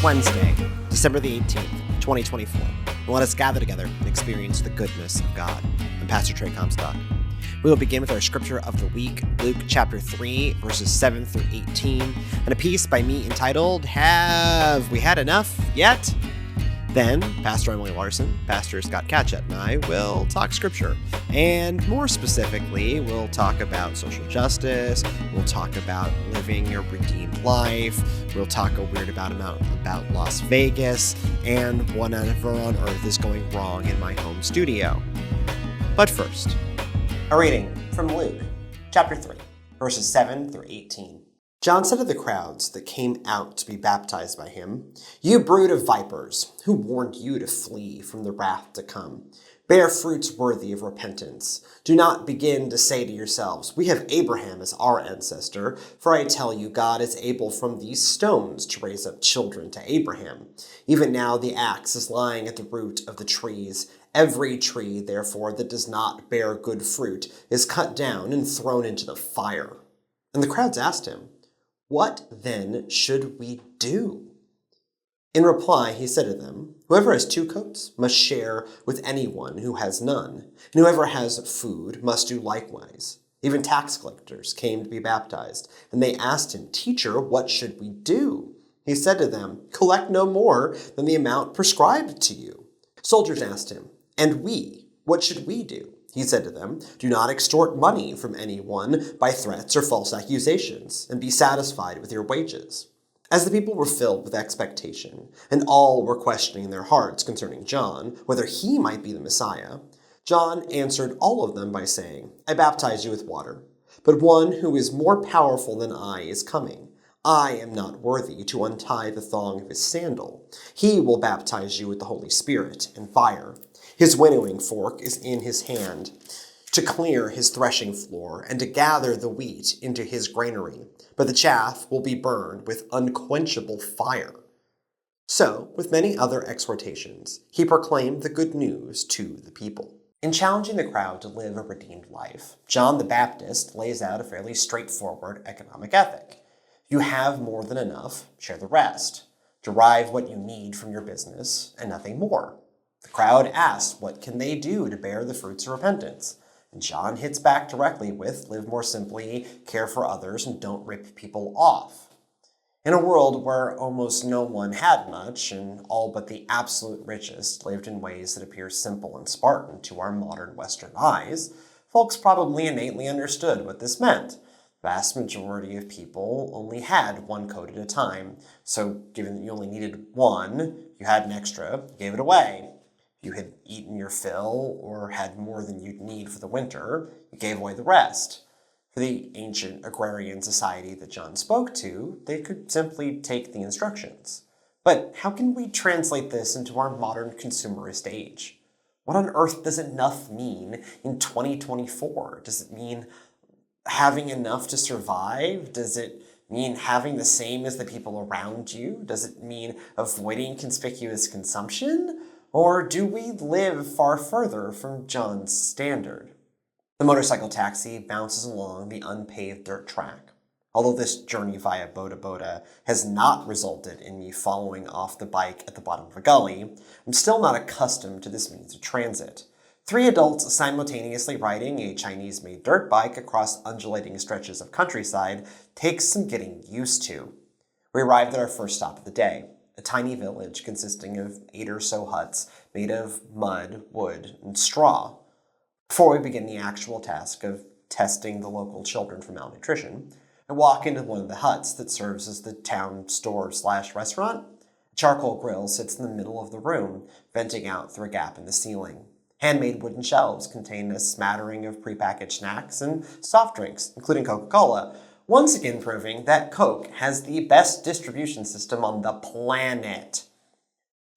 Wednesday, December the 18th, 2024. And let us gather together and experience the goodness of God. I'm Pastor Trey Comstock. We will begin with our scripture of the week, Luke chapter 3, verses 7 through 18, and a piece by me entitled, Have We Had Enough Yet? Then, Pastor Emily Larson, Pastor Scott Catchett, and I will talk scripture. And more specifically, we'll talk about social justice, we'll talk about living your redeemed life, we'll talk a weird about Las Vegas, and whatever on earth is going wrong in my home studio. But first, a reading from Luke, chapter 3, verses 7 through 18. John said to the crowds that came out to be baptized by him, You brood of vipers, who warned you to flee from the wrath to come? Bear fruits worthy of repentance. Do not begin to say to yourselves, We have Abraham as our ancestor, for I tell you, God is able from these stones to raise up children to Abraham. Even now the axe is lying at the root of the trees. Every tree, therefore, that does not bear good fruit is cut down and thrown into the fire. And the crowds asked him, What then should we do? In reply, he said to them, Whoever has 2 coats must share with anyone who has none, and whoever has food must do likewise. Even tax collectors came to be baptized, and they asked him, Teacher, what should we do? He said to them, Collect no more than the amount prescribed to you. Soldiers asked him, And we, what should we do? He said to them, Do not extort money from anyone by threats or false accusations, and be satisfied with your wages. As the people were filled with expectation, and all were questioning in their hearts concerning John, whether he might be the Messiah, John answered all of them by saying, I baptize you with water, but one who is more powerful than I is coming. I am not worthy to untie the thong of his sandal. He will baptize you with the Holy Spirit and fire. His winnowing fork is in his hand, to clear his threshing floor and to gather the wheat into his granary, but the chaff will be burned with unquenchable fire. So, with many other exhortations, he proclaimed the good news to the people. In challenging the crowd to live a redeemed life, John the Baptist lays out a fairly straightforward economic ethic. If you have more than enough, share the rest. Derive what you need from your business and nothing more. The crowd asks, what can they do to bear the fruits of repentance? And John hits back directly with, live more simply, care for others, and don't rip people off. In a world where almost no one had much, and all but the absolute richest lived in ways that appear simple and Spartan to our modern Western eyes, folks probably innately understood what this meant. The vast majority of people only had 1 coat at a time, so given that you only needed 1, you had an extra, you gave it away. You had eaten your fill or had more than you'd need for the winter, you gave away the rest. For the ancient agrarian society that John spoke to, they could simply take the instructions. But how can we translate this into our modern consumerist age? What on earth does enough mean in 2024? Does it mean having enough to survive? Does it mean having the same as the people around you? Does it mean avoiding conspicuous consumption? Or do we live far further from John's standard? The motorcycle taxi bounces along the unpaved dirt track. Although this journey via Boda Boda has not resulted in me falling off the bike at the bottom of a gully, I'm still not accustomed to this means of transit. 3 adults simultaneously riding a Chinese-made dirt bike across undulating stretches of countryside takes some getting used to. We arrived at our first stop of the day. A tiny village consisting of 8 or so huts made of mud, wood, and straw. Before we begin the actual task of testing the local children for malnutrition, I walk into one of the huts that serves as the town store/restaurant. A charcoal grill sits in the middle of the room, venting out through a gap in the ceiling. Handmade wooden shelves contain a smattering of prepackaged snacks and soft drinks, including Coca-Cola, once again proving that Coke has the best distribution system on the planet.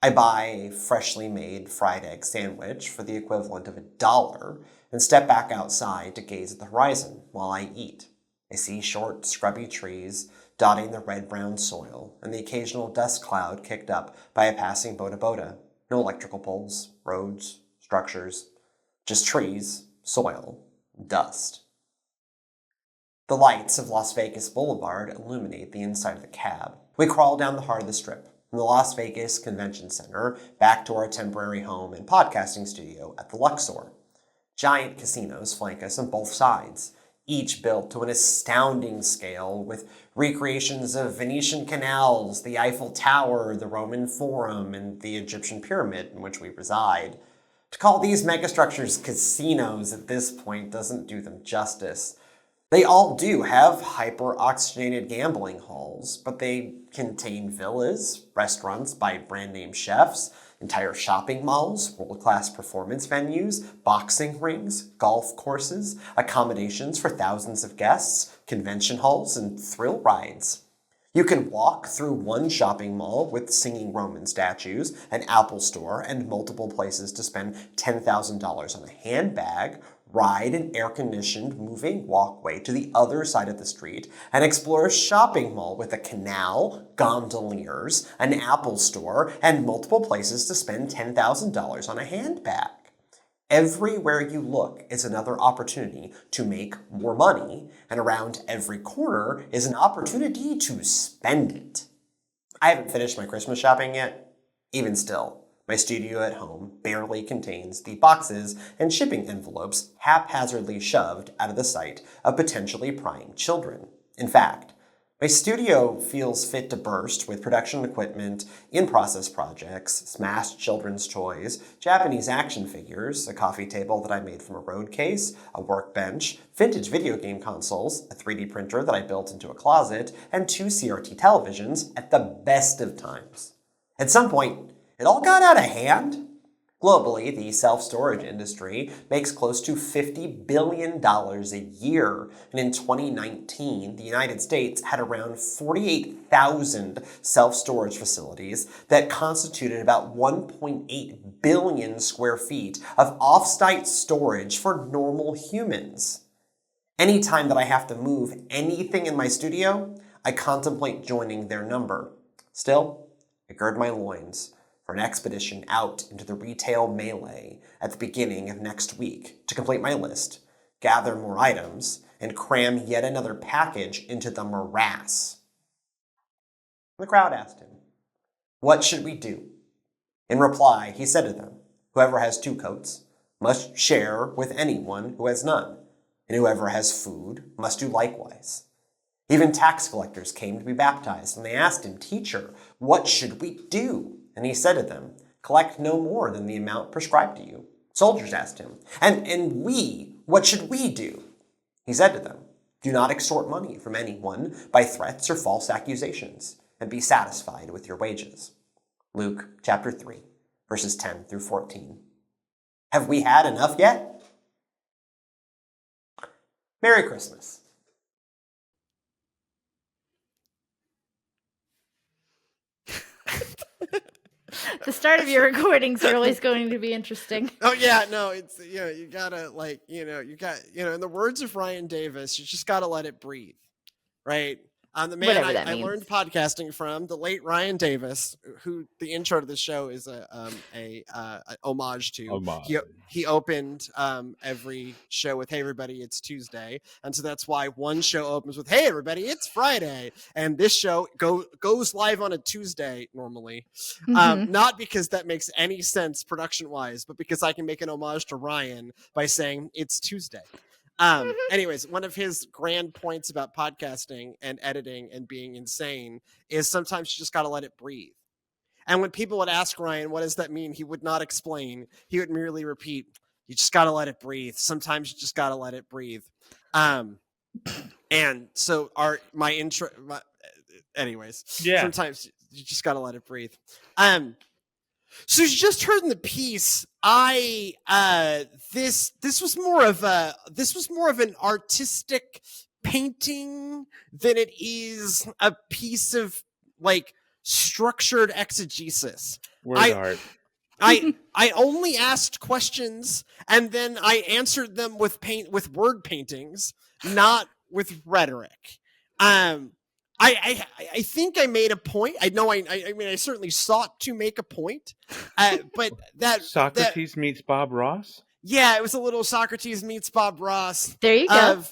I buy a freshly made fried egg sandwich for the equivalent of $1 and step back outside to gaze at the horizon while I eat. I see short, scrubby trees dotting the red-brown soil and the occasional dust cloud kicked up by a passing Boda Boda. No electrical poles, roads, structures, just trees, soil, dust. The lights of Las Vegas Boulevard illuminate the inside of the cab. We crawl down the heart of the strip, from the Las Vegas Convention Center back to our temporary home and podcasting studio at the Luxor. Giant casinos flank us on both sides, each built to an astounding scale with recreations of Venetian canals, the Eiffel Tower, the Roman Forum, and the Egyptian pyramid in which we reside. To call these megastructures casinos at this point doesn't do them justice. They all do have hyper-oxygenated gambling halls, but they contain villas, restaurants by brand-name chefs, entire shopping malls, world-class performance venues, boxing rings, golf courses, accommodations for thousands of guests, convention halls, and thrill rides. You can walk through one shopping mall with singing Roman statues, an Apple store, and multiple places to spend $10,000 on a handbag, ride an air-conditioned moving walkway to the other side of the street, and explore a shopping mall with a canal, gondoliers, an Apple store, and multiple places to spend $10,000 on a handbag. Everywhere you look is another opportunity to make more money, and around every corner is an opportunity to spend it. I haven't finished my Christmas shopping yet. Even still, my studio at home barely contains the boxes and shipping envelopes haphazardly shoved out of the sight of potentially prying children. In fact, my studio feels fit to burst with production equipment, in-process projects, smashed children's toys, Japanese action figures, a coffee table that I made from a road case, a workbench, vintage video game consoles, a 3D printer that I built into a closet, and 2 CRT televisions at the best of times. At some point, it all got out of hand. Globally, the self-storage industry makes close to $50 billion a year, and in 2019, the United States had around 48,000 self-storage facilities that constituted about 1.8 billion square feet of off-site storage for normal humans. Anytime that I have to move anything in my studio, I contemplate joining their number. Still, I gird my loins for an expedition out into the retail melee at the beginning of next week to complete my list, gather more items, and cram yet another package into the morass. The crowd asked him, "What should we do?" In reply, he said to them, "Whoever has 2 coats must share with anyone who has none, and whoever has food must do likewise." Even tax collectors came to be baptized, and they asked him, "Teacher, what should we do?" And he said to them, "Collect no more than the amount prescribed to you." Soldiers asked him, And we, what should we do?" He said to them, "Do not extort money from anyone by threats or false accusations, and be satisfied with your wages." Luke chapter 3, verses 10 through 14. Have we had enough yet? Merry Christmas. The start of your recordings are always going to be interesting. Oh yeah, no, it's you gotta in the words of Ryan Davis, you just gotta let it breathe, right? The man I learned podcasting from, the late Ryan Davis, who the intro to the show is a homage to. He opened every show with "Hey everybody, it's Tuesday," and so that's why one show opens with "Hey everybody, it's Friday," and this show goes live on a Tuesday normally. Not because that makes any sense production wise, but because I can make an homage to Ryan by saying it's Tuesday. Anyways, one of his grand points about podcasting and editing and being insane is sometimes you just got to let it breathe. And when people would ask Ryan, what does that mean? He would not explain. He would merely repeat, you just got to let it breathe. Sometimes you just got to let it breathe. And so sometimes you just got to let it breathe. So you just heard in the piece, this was more of an artistic painting than it is a piece of like structured exegesis. Where's art? I only asked questions and then I answered them with word paintings, not with rhetoric. I think I made a point. I know. I mean, I certainly sought to make a point, but that Socrates meets Bob Ross. Yeah, it was a little Socrates meets Bob Ross. There you go.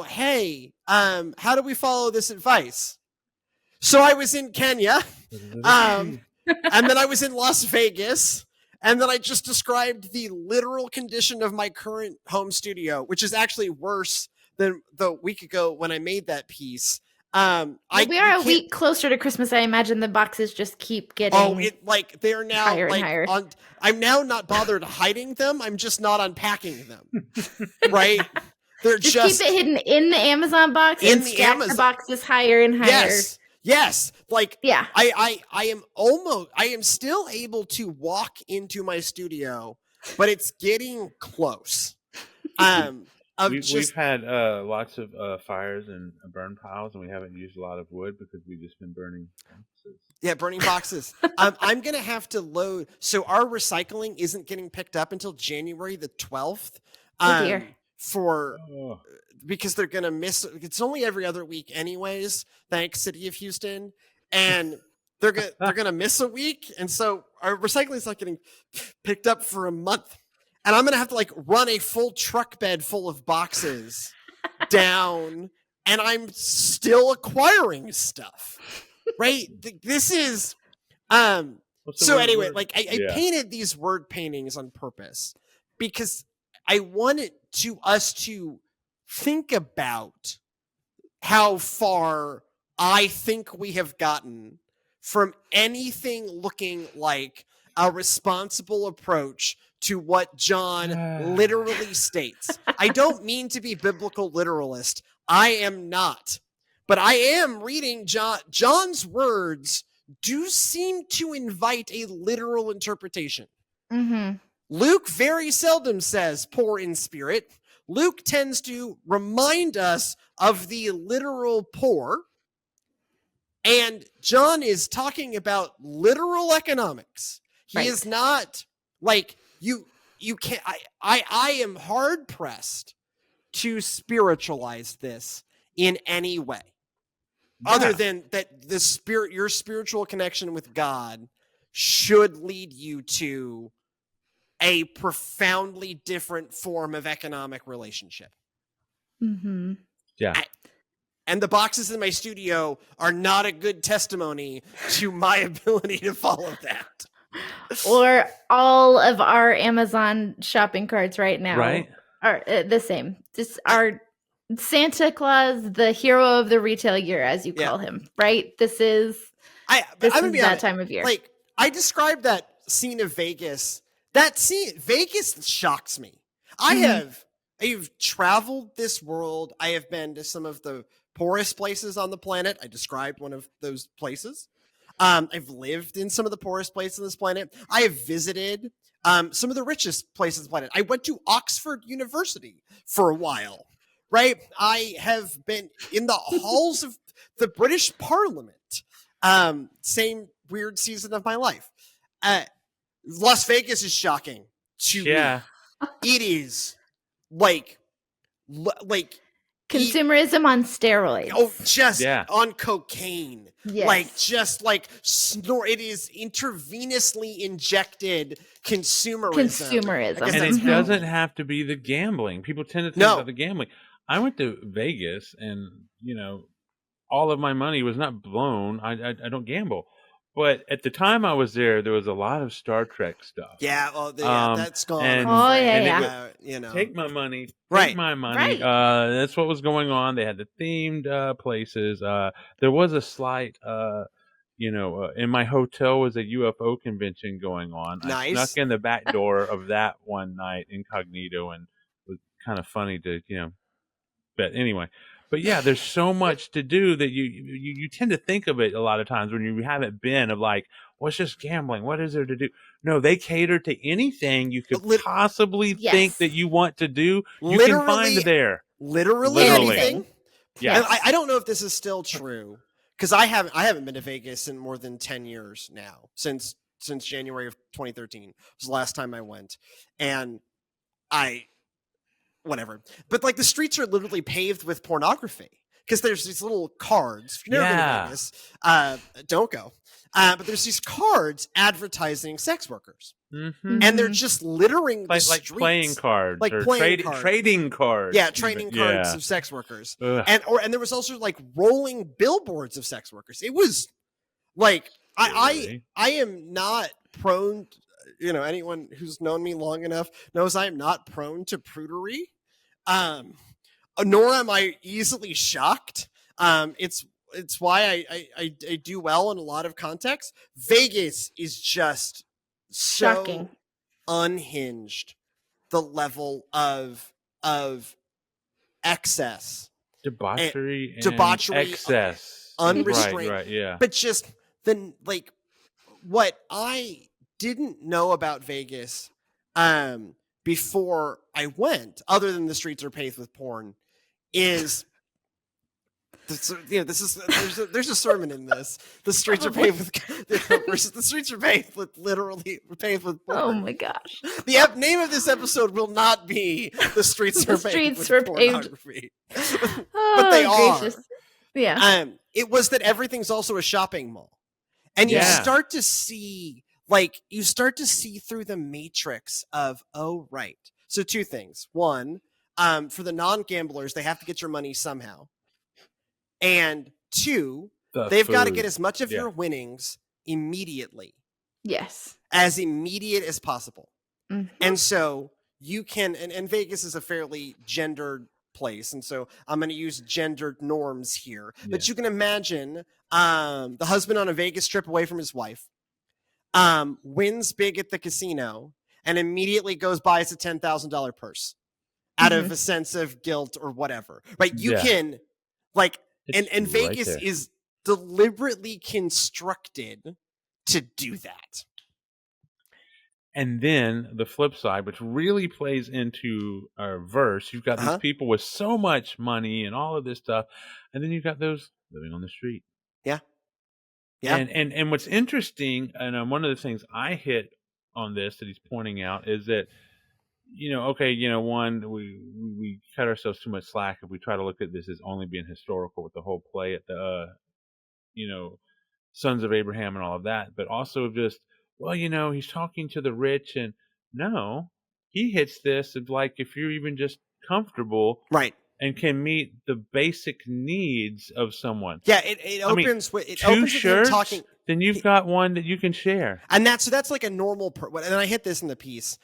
Hey, how do we follow this advice? So I was in Kenya, and then I was in Las Vegas, and then I just described the literal condition of my current home studio, which is actually worse than the week ago when I made that piece. We are a week closer to Christmas. I imagine the boxes just keep getting. Oh, they're now higher and higher. I'm now not bothered hiding them. I'm just not unpacking them. Right? They're just keep it hidden in the Amazon box and stack the boxes higher and higher. Yes. Like, yeah. I am still able to walk into my studio, but it's getting close. We've had lots of fires and burn piles, and we haven't used a lot of wood because we've just been burning boxes. Yeah, burning boxes. I'm going to have to load. So our recycling isn't getting picked up until January the 12th. Oh, dear. Because they're going to miss. It's only every other week anyways, thanks City of Houston. And they're going to miss a week. And so our recycling is not getting picked up for a month. And I'm going to have to run a full truck bed full of boxes down, and I'm still acquiring stuff. Right? This is so anyway, I painted these word paintings on purpose because I wanted us to think about how far I think we have gotten from anything looking like a responsible approach to what John literally states. I don't mean to be biblical literalist. I am not. But I am reading John's words do seem to invite a literal interpretation. Mm-hmm. Luke very seldom says poor in spirit. Luke tends to remind us of the literal poor. And John is talking about literal economics. He is not you can't. I am hard pressed to spiritualize this in any way, other than that your spiritual connection with God should lead you to a profoundly different form of economic relationship. Mm-hmm. Yeah. And the boxes in my studio are not a good testimony to my ability to follow that. Or all of our Amazon shopping carts right now are the same. Just our Santa Claus, the hero of the retail year, as you call him, right? This is that time of year. Like, I described that scene of Vegas. Vegas shocks me. I've traveled this world. I have been to some of the poorest places on the planet. I described one of those places. I've lived in some of the poorest places on this planet. I have visited some of the richest places on the planet. I went to Oxford University for a while, right? I have been in the halls of the British Parliament. Same weird season of my life. Las Vegas is shocking to me. It is like consumerism on steroids. Oh, just on cocaine. Yes. It is intravenously injected consumerism. And it doesn't have to be the gambling. People tend to think about the gambling. I went to Vegas and, all of my money was not blown. I don't gamble. But at the time I was there was a lot of Star Trek stuff. Yeah, that's gone. Take my money. Right. Take my money. Right. That's what was going on. They had the themed places. There was a slight, in my hotel was a UFO convention going on. Nice. I snuck in the back door of that one night incognito, and it was kind of funny to, but anyway. But yeah, there's so much to do that you tend to think of it a lot of times when you haven't been of like, what's just gambling? What is there to do? No, they cater to anything you could possibly think that you want to do. You can find there. Literally anything. Yeah. I don't know if this is still true because I haven't been to Vegas in more than 10 years now, since January of 2013 was the last time I went, and whatever. But the streets are literally paved with pornography because there's these little cards. If you've never been to Vegas, don't go. But there's these cards advertising sex workers. and they're just littering the streets. Like playing cards, like or trading cards. Yeah, trading cards of sex workers. And there was also like rolling billboards of sex workers. It was like I am not prone. Anyone who's known me long enough knows I am not prone to prudery. Nor am I easily shocked. It's why I do well in a lot of contexts. Vegas is just so shocking, unhinged. The level of excess, debauchery, excess, unrestrained. Right, yeah. But just what I didn't know about Vegas, before I went, other than the streets are paved with porn, is there's a sermon in this. The streets are paved with the streets are paved with porn. Oh my gosh! The name of this episode will not be "The Streets Are Paved with Pornography," but they are. Yeah. It was that everything's also a shopping mall, and you start to see through the matrix of right. So two things. One, for the non-gamblers, they have to get your money somehow. And two, they've got to get as much of your winnings immediately. Yes. As immediate as possible. Mm-hmm. And so you can, and Vegas is a fairly gendered place. And so I'm going to use gendered norms here. Yeah. But you can imagine the husband on a Vegas trip away from his wife, wins big at the casino, and immediately goes buys a $10,000 purse out of a sense of guilt or whatever. Right? You can, and Vegas is deliberately constructed to do that. And then the flip side, which really plays into our verse, you've got these people with so much money and all of this stuff, and then you've got those living on the street. Yeah. Yeah. And what's interesting, and one of the things I hit on this that he's pointing out is that, one, we cut ourselves too much slack if we try to look at this as only being historical with the whole play at the, Sons of Abraham and all of that, but also just, he's talking to the rich, and no, he hits this of like, if you're even just comfortable. Right. And can meet the basic needs of someone. Yeah, it opens with two shirts. Then you've got one that you can share, and that's like a normal. And I hit this in the piece,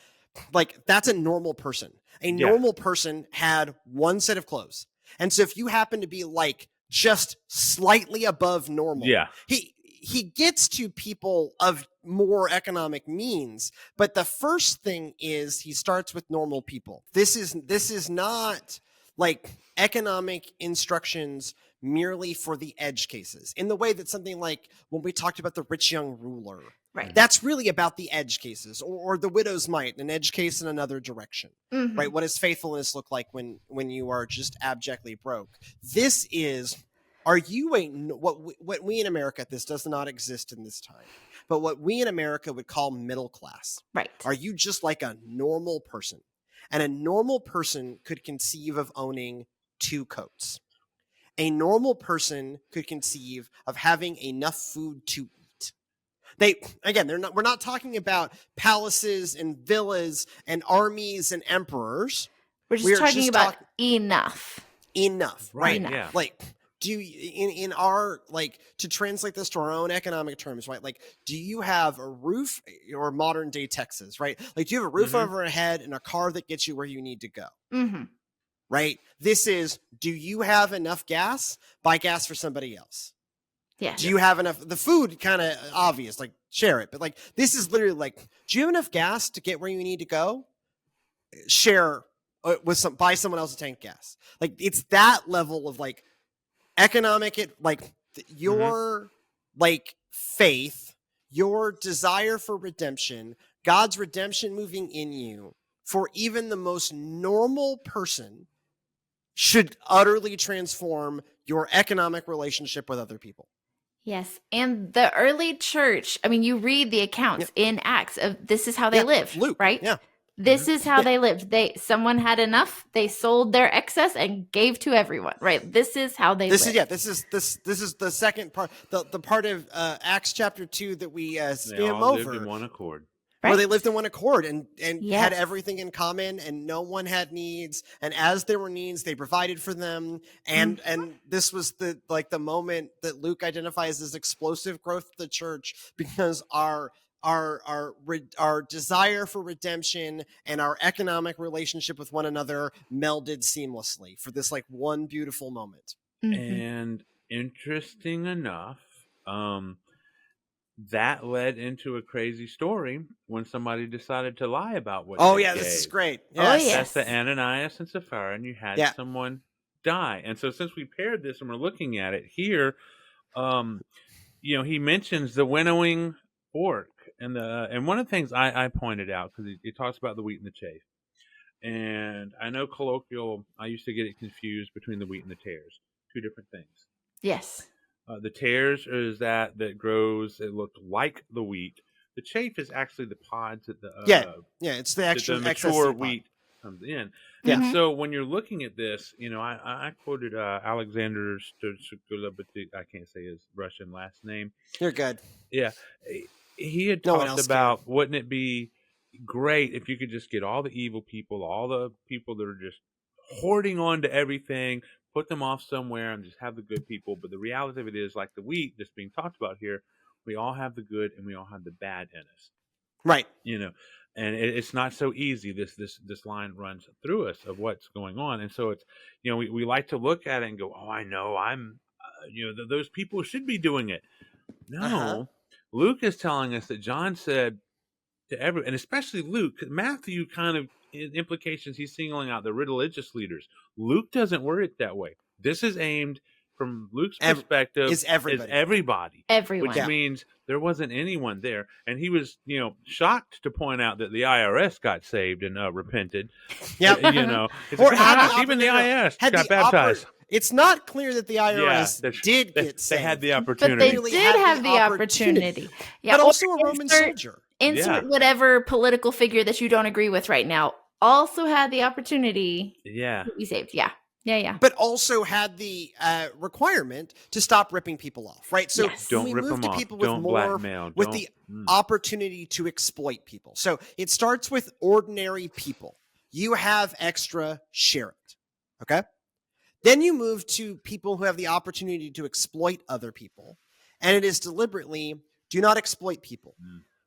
like that's a normal person. A normal person had one set of clothes, and so if you happen to be like just slightly above normal, he gets to people of more economic means. But the first thing is he starts with normal people. This is not like economic instructions merely for the edge cases, in the way that something like when we talked about the rich young ruler, right? That's really about the edge cases, or the widow's mite, an edge case in another direction, right? What does faithfulness look like when you are just abjectly broke? This is, are you what we in America, this does not exist in this time, but what we in America would call middle class, right? Are you just like a normal person? And a normal person could conceive of owning 2 coats. A normal person could conceive of having enough food to eat. We're not talking about palaces and villas and armies and emperors. We're just talking about enough. Enough, right? Enough. Yeah. Like, do you, in our, like, to translate this to our own economic terms, right? Like, do you have a roof, or modern day Texas, right? Like, do you have a roof over your head and a car that gets you where you need to go? Right? This is, do you have enough gas? Buy gas for somebody else. Yeah. Do you have enough? The food kind of obvious, like share it. But like, this is literally like, do you have enough gas to get where you need to go? Share buy someone else a tank of gas. Like, it's that level of like, economic, your like faith, your desire for redemption, God's redemption moving in you, for even the most normal person, should utterly transform your economic relationship with other people. Yes. And the early church, I mean, you read the accounts in Acts of this is how they lived, Luke, right? Yeah. This is how they lived. Someone had enough, they sold their excess and gave to everyone, right? This is how they lived. This is the second part, the part of Acts chapter 2 that we skim over. Lived in one accord. where they lived in one accord and had everything in common, and no one had needs. And as there were needs, they provided for them. And this was the moment that Luke identifies as explosive growth of the church, because our desire for redemption and our economic relationship with one another melded seamlessly for this like one beautiful moment. And interesting enough, that led into a crazy story when somebody decided to lie about what they gave. This is great. Yes. Oh, yes. That's the Ananias and Sapphira, and you had someone die. And so since we paired this and we're looking at it here, he mentions the winnowing fork. And one of the things I pointed out, because he talks about the wheat and the chaff. And I know colloquial, I used to get it confused between the wheat and the tares. Two different things. Yes. The tares is that grows, it looked like the wheat. The chaff is actually the pods that it's the extra the mature wheat comes in. Yeah. And so when you're looking at this, I quoted Alexander Stolypin, I can't say his Russian last name. You're good. Yeah. He had talked about, wouldn't it be great if you could just get all the evil people, all the people that are just hoarding on to everything, put them off somewhere and just have the good people. But the reality of it is, like the wheat that's being talked about here, we all have the good and we all have the bad in us. Right. And it's not so easy. This line runs through us of what's going on. And so it's, we like to look at it and go, oh, I know I'm, those people should be doing it. No, Luke is telling us that John said to everyone, and especially Luke, Matthew kind of, in implications, he's singling out the religious leaders. Luke doesn't word it that way. This is aimed from Luke's perspective is everybody. Everyone. Which means there wasn't anyone there. And he was, shocked to point out that the IRS got saved and repented. Yeah. Even the IRS got baptized. It's not clear that the IRS did get saved. They had the opportunity. But they did have the opportunity. Yeah, but also a Roman soldier. Insert whatever political figure that you don't agree with right now also had the opportunity to be saved. Yeah. But also had the requirement to stop ripping people off, right? So don't rip them off. People with don't more, blackmail. With the opportunity to exploit people. So it starts with ordinary people. You have extra, share it. Okay? Then you move to people who have the opportunity to exploit other people. And it is deliberately, do not exploit people.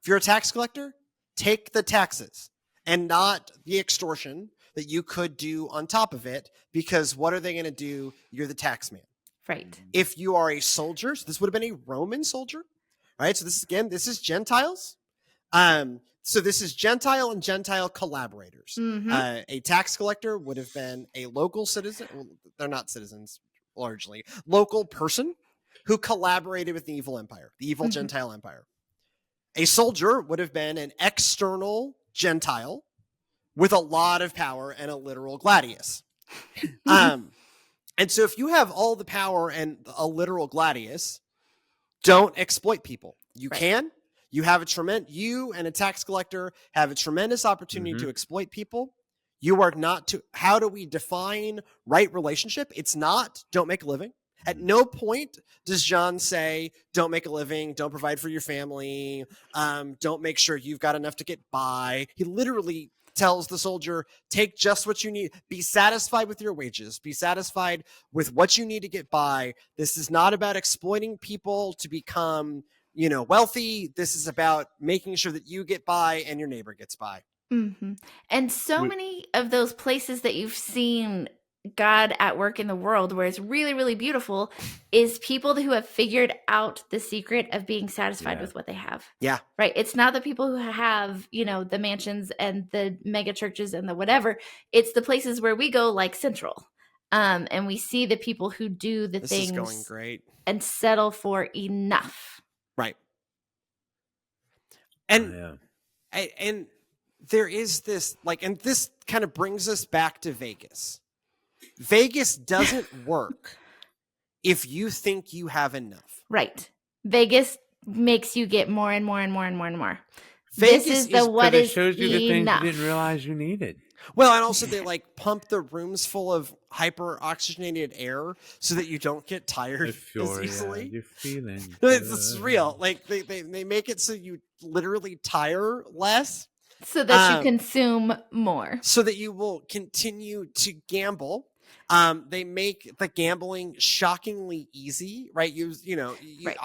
If you're a tax collector, take the taxes and not the extortion that you could do on top of it, because what are they going to do? You're the tax man. Right. If you are a soldier, so this would have been a Roman soldier, right? So this is Gentiles. So this is Gentile and Gentile collaborators. A tax collector would have been a local citizen. Well, they're not citizens, largely. Local person who collaborated with the evil empire, the evil Gentile empire. A soldier would have been an external Gentile with a lot of power and a literal gladius. And so if you have all the power and a literal gladius, don't exploit people. You can. You have you and a tax collector have a tremendous opportunity to exploit people. You are not to, how do we define right relationship? It's not, don't make a living. At no point does John say, don't make a living, don't provide for your family, don't make sure you've got enough to get by. He literally tells the soldier, take just what you need. Be satisfied with your wages. Be satisfied with what you need to get by. This is not about exploiting people to become, wealthy. This is about making sure that you get by and your neighbor gets by. And so many of those places that you've seen God at work in the world where it's really, really beautiful is people who have figured out the secret of being satisfied with what they have. Yeah. Right. It's not the people who have, the mansions and the mega churches and the whatever. It's the places where we go, like Central. And we see the people who do the things is going great and settle for enough. Right. And and there is this and this kind of brings us back to Vegas. Vegas doesn't work if you think you have enough. Right. Vegas makes you get more and more and more and more and more. Vegas this is the what is it shows you the things you didn't realize you needed. Well, and also they like pump the rooms full of hyper oxygenated air so that you don't get tired as easily. You're feeling. No, it's real. Like they make it so you literally tire less, so that you consume more, so that you will continue to gamble. They make the gambling shockingly easy, right? Right.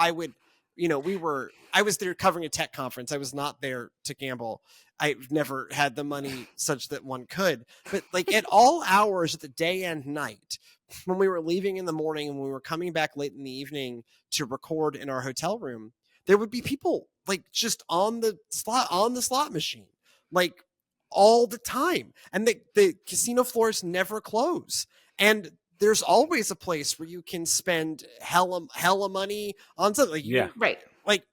I was there covering a tech conference. I was not there to gamble. I've never had the money such that one could, but like at all hours of the day and night, when we were leaving in the morning and we were coming back late in the evening to record in our hotel room, there would be people like just on the slot machine, like all the time. And the casino floors never close. And there's always a place where you can spend hella money on something. Like right. Like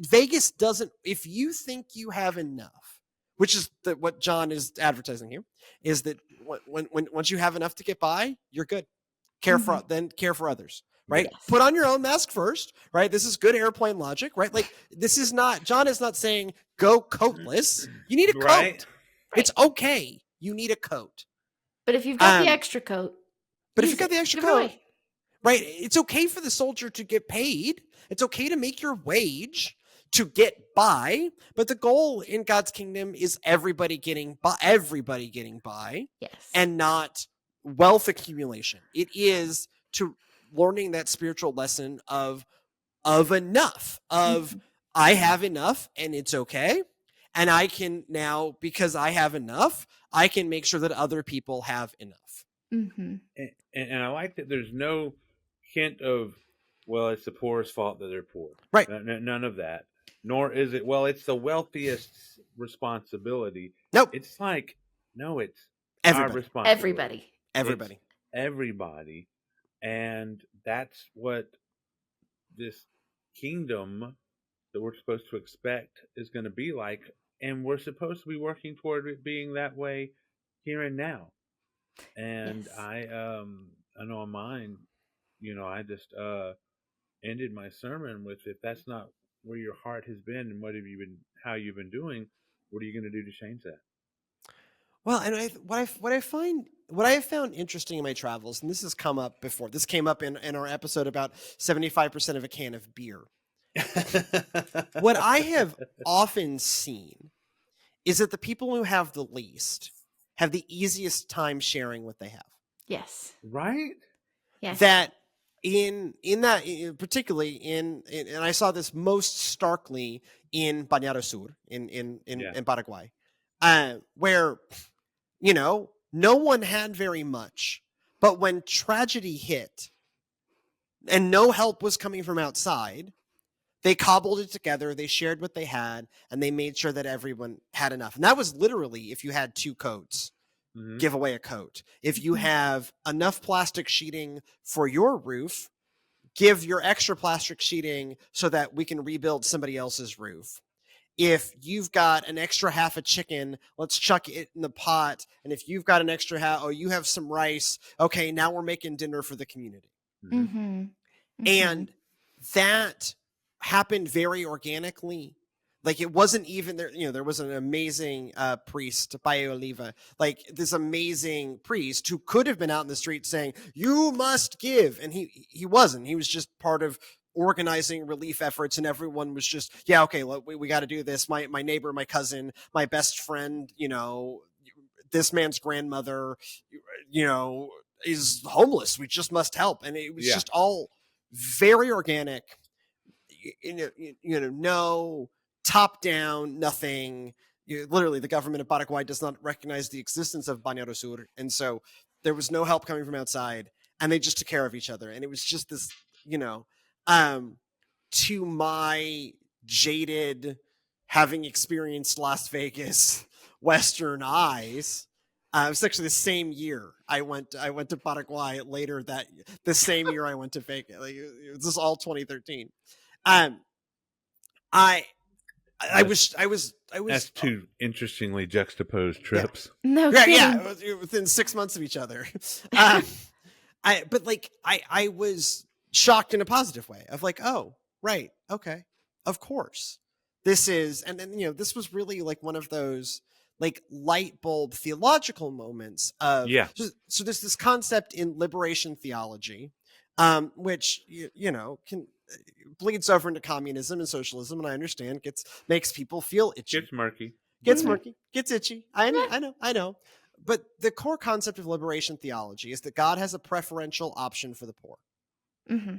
Vegas doesn't, if you think you have enough, which is what John is advertising here, is that when once you have enough to get by, you're good. Care for others, right? Yes. Put on your own mask first, right? This is good airplane logic, right? Like John is not saying go coatless. You need a coat. Right. It's okay. You need a coat. But if you've got the extra coat. But if you've got the extra coat, right? It's okay for the soldier to get paid. It's okay to make your wage to get by, but the goal in God's kingdom is everybody getting by, yes, and not wealth accumulation. It is to learning that spiritual lesson of enough, of I have enough and it's okay. And I can now, because I have enough, I can make sure that other people have enough. Mm-hmm. And I like that there's no hint of, well, it's the poor's fault that they're poor. Right. None of that. Nor is it, well, it's the wealthiest's responsibility. Nope. It's like, no, it's everybody. Our responsibility. Everybody. And that's what this kingdom that we're supposed to expect is going to be like. And we're supposed to be working toward it being that way here and now. And yes. I know on mine, I just ended my sermon with, if that's not where your heart has been and how you've been doing, what are you going to do to change that? Well, and what I have found interesting in my travels, and this has come up before. This came up in our episode about 75% of a can of beer. What I have often seen is that the people who have the least have the easiest time sharing what they have. Yes. Right? Yes. That particularly in and I saw this most starkly in Bañado Sur in Paraguay, where no one had very much, but when tragedy hit and no help was coming from outside, they cobbled it together, they shared what they had, and they made sure that everyone had enough. And that was literally, if you had 2 coats, give away a coat. If you have enough plastic sheeting for your roof, give your extra plastic sheeting so that we can rebuild somebody else's roof. If you've got an extra half a chicken, let's chuck it in the pot. And if you've got an extra half, you have some rice. Okay, now we're making dinner for the community. And that happened very organically. Like, it wasn't even there. There was an amazing priest, Baye Oliva, like this amazing priest who could have been out in the street saying, "You must give," and he wasn't. He was just part of organizing relief efforts, and everyone was just, yeah, okay, look, we got to do this. My neighbor, my cousin, my best friend, this man's grandmother, is homeless. We just must help, and it was just all very organic. No top down, nothing. Literally, the government of Paraguay does not recognize the existence of Bañado Sur, and so there was no help coming from outside, and they just took care of each other. And it was just this, to my jaded, having experienced Las Vegas Western eyes, it was actually the same year I went to Paraguay later the same year I went to Vegas. Like, this is all 2013. I was. That's 2 interestingly juxtaposed trips. Yeah. No kidding. Yeah, within 6 months of each other. But I was shocked in a positive way of like, oh, right, okay, of course, this is, and then this was really like one of those like light bulb theological moments of so there's this concept in liberation theology, which can bleeds over into communism and socialism, and I understand makes people feel itchy, gets murky, gets itchy. I know. But the core concept of liberation theology is that God has a preferential option for the poor. Mm-hmm.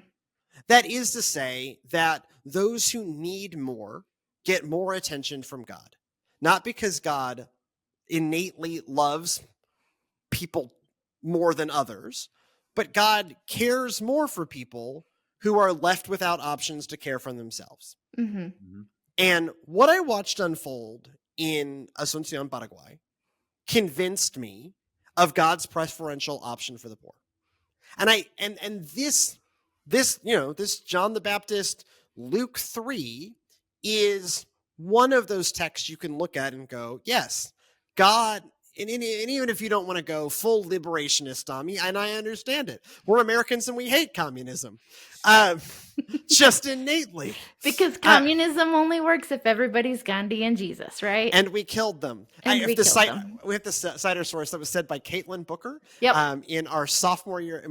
That is to say that those who need more get more attention from God. Not because God innately loves people more than others, but God cares more for people who are left without options to care for themselves. Mm-hmm. And what I watched unfold in Asunción, Paraguay, convinced me of God's preferential option for the poor. And this John the Baptist, Luke 3 is one of those texts you can look at and go, yes, God, and even if you don't want to go full liberationist on me, and I understand it, we're Americans and we hate communism, just innately. Because communism only works if everybody's Gandhi and Jesus, right? And we killed them. We have the cider source that was said by Caitlin Booker in my sophomore year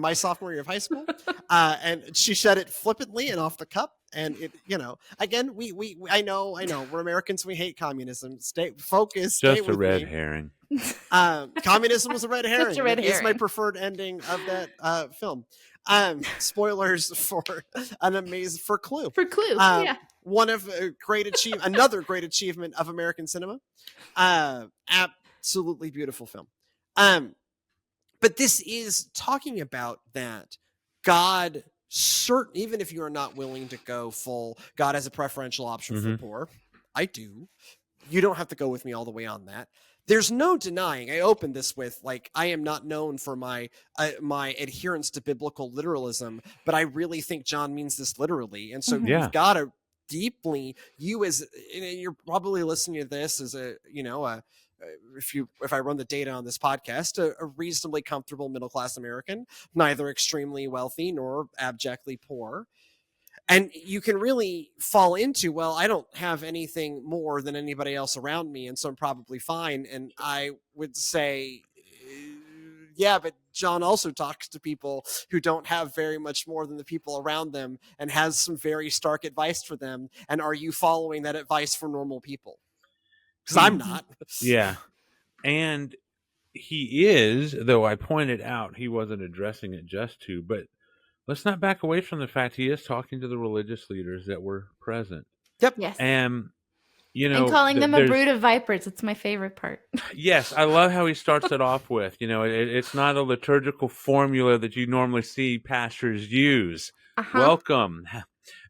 of high school, and she said it flippantly and off the cup. And it, again, I know, we're Americans. We hate communism. Stay focused. Just a red herring. Communism was a red herring. Just a red herring. It's my preferred ending of that film. Spoilers for Clue. For Clue, one of another great achievement of American cinema. Absolutely beautiful film. But this is talking about that God. Even if you are not willing to go full, God has a preferential option for the poor. I do. You don't have to go with me all the way on that. There's no denying. I opened this with I am not known for my adherence to biblical literalism, but I really think John means this literally, and so you've got to deeply. You're probably listening to this as if I run the data on this podcast, a reasonably comfortable middle-class American, neither extremely wealthy nor abjectly poor. And you can really fall into, well, I don't have anything more than anybody else around me, and so I'm probably fine. And I would say, yeah, but John also talks to people who don't have very much more than the people around them and has some very stark advice for them. And are you following that advice for normal people? Because I'm not. Yeah. And he is, though I pointed out he wasn't addressing it just to, but let's not back away from the fact he is talking to the religious leaders that were present. Yep. Yes. And, and calling them a brood of vipers. It's my favorite part. Yes. I love how he starts it off with, it's not a liturgical formula that you normally see pastors use. Welcome.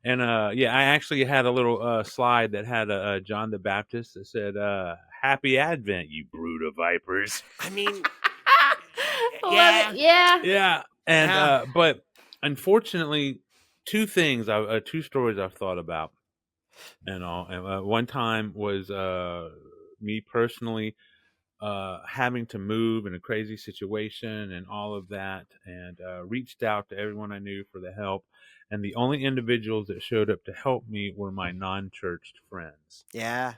And I actually had a little slide that had John the Baptist that said, "Happy Advent, you brood of vipers." I mean, yeah. And but unfortunately, two stories I've thought about, and all. And one time was me personally having to move in a crazy situation and all of that, and reached out to everyone I knew for the help. And the only individuals that showed up to help me were my non-churched friends. Yeah.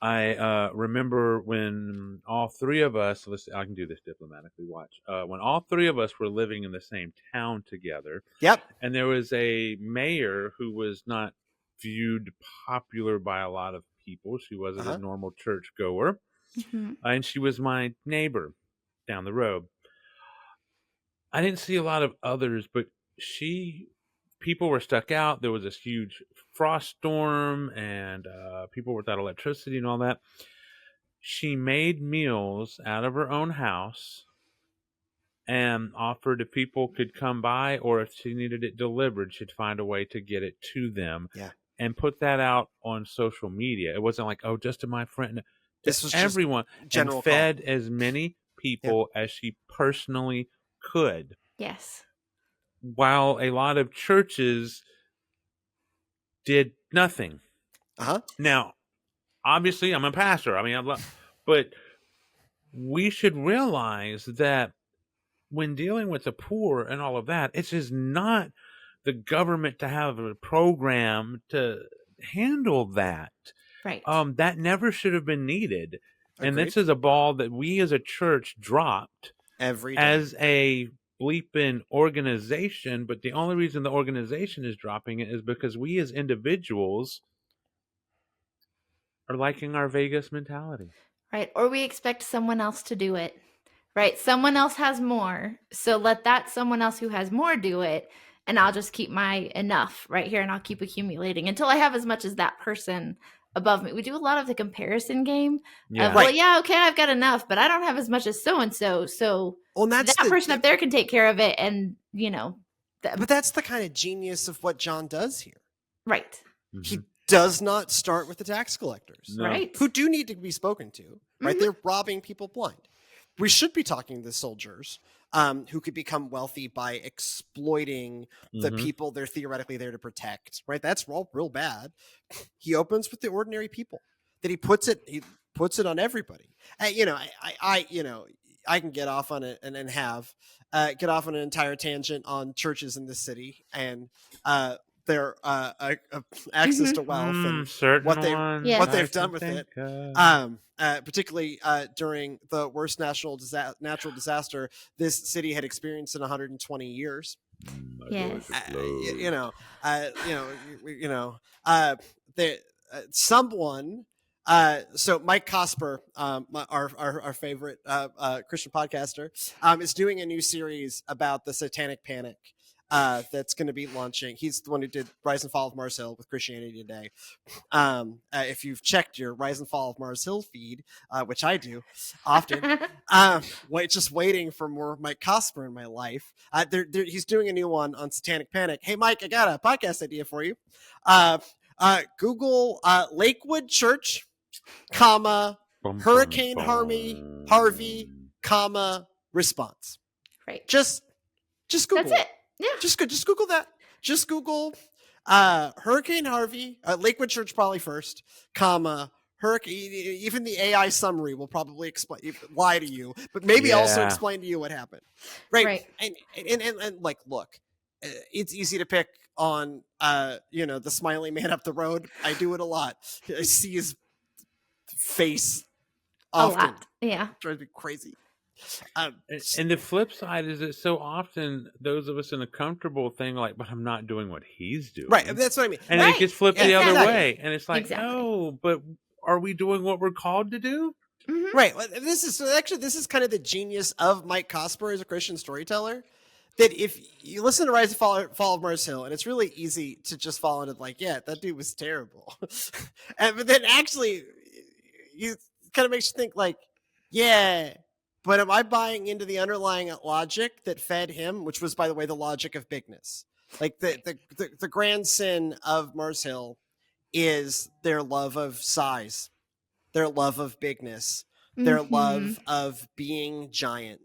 I remember when all three of us, I can do this diplomatically, watch. When all three of us were living in the same town together. Yep. And there was a mayor who was not viewed popular by a lot of people. She wasn't a normal church goer. Mm-hmm. And she was my neighbor down the road. I didn't see a lot of others, but people were stuck out. There was this huge frost storm and people without electricity and all that. She made meals out of her own house and offered if people could come by, or if she needed it delivered, she'd find a way to get it to them. Yeah. And put that out on social media. It wasn't like, just to my friend. This was everyone. General and fed as many people as she personally could. Yes. While a lot of churches did nothing. Now, obviously, I'm a pastor. I mean, but we should realize that when dealing with the poor and all of that, it's just not the government to have a program to handle that. Right. That never should have been needed. And this is a ball that we as a church dropped every day as a bleeping organization, but the only reason the organization is dropping it is because we as individuals are liking our Vegas mentality. Right. Or we expect someone else to do it. Right. Someone else has more. So let that someone else who has more do it. And I'll just keep my enough right here and I'll keep accumulating until I have as much as that person above me. We do a lot of the comparison game of, well, yeah, okay, I've got enough, but I don't have as much as so-and-so. So that person up there can take care of it. And, you know. But that's the kind of genius of what John does here. Right. Mm-hmm. He does not start with the tax collectors. No. Right. Who do need to be spoken to. Right. Mm-hmm. They're robbing people blind. We should be talking to soldiers who could become wealthy by exploiting the people they're theoretically there to protect, right? That's real bad. He opens with the ordinary people. That he puts it on everybody. I can get off on it and get off on an entire tangent on churches in this city and their access to wealth and what they've done with it. Particularly during the worst natural disaster this city had experienced in 120 years. Yes. Someone. So Mike Cosper, our favorite Christian podcaster, is doing a new series about the Satanic Panic. That's going to be launching. He's the one who did Rise and Fall of Mars Hill with Christianity Today. If you've checked your Rise and Fall of Mars Hill feed, which I do often, just waiting for more Mike Cosper in my life. He's doing a new one on Satanic Panic. Hey, Mike, I got a podcast idea for you. Google Lakewood Church, Hurricane Harvey, response. Right. Just Google. That's it. Yeah. Just Google that. Just Google Hurricane Harvey, Lakewood Church probably first, hurricane. Even the AI summary will probably lie to you, but maybe also explain to you what happened. Right. And like, look, it's easy to pick on the smiley man up the road. I do it a lot. I see his face often. A lot. Yeah. It drives me crazy. And the flip side is that so often those of us in a comfortable thing like, but I'm not doing what he's doing. Right. That's what I mean. And it gets flipped the other way. And it's like, no, but are we doing what we're called to do? Mm-hmm. Right. This is kind of the genius of Mike Cosper as a Christian storyteller. That if you listen to Rise and Fall of Mars Hill, and it's really easy to just fall into like, yeah, that dude was terrible. But then actually, you kind of makes you think like, yeah, but am I buying into the underlying logic that fed him, which was, by the way, the logic of bigness? Like the grand sin of Mars Hill is their love of size, their love of bigness, their love of being giant,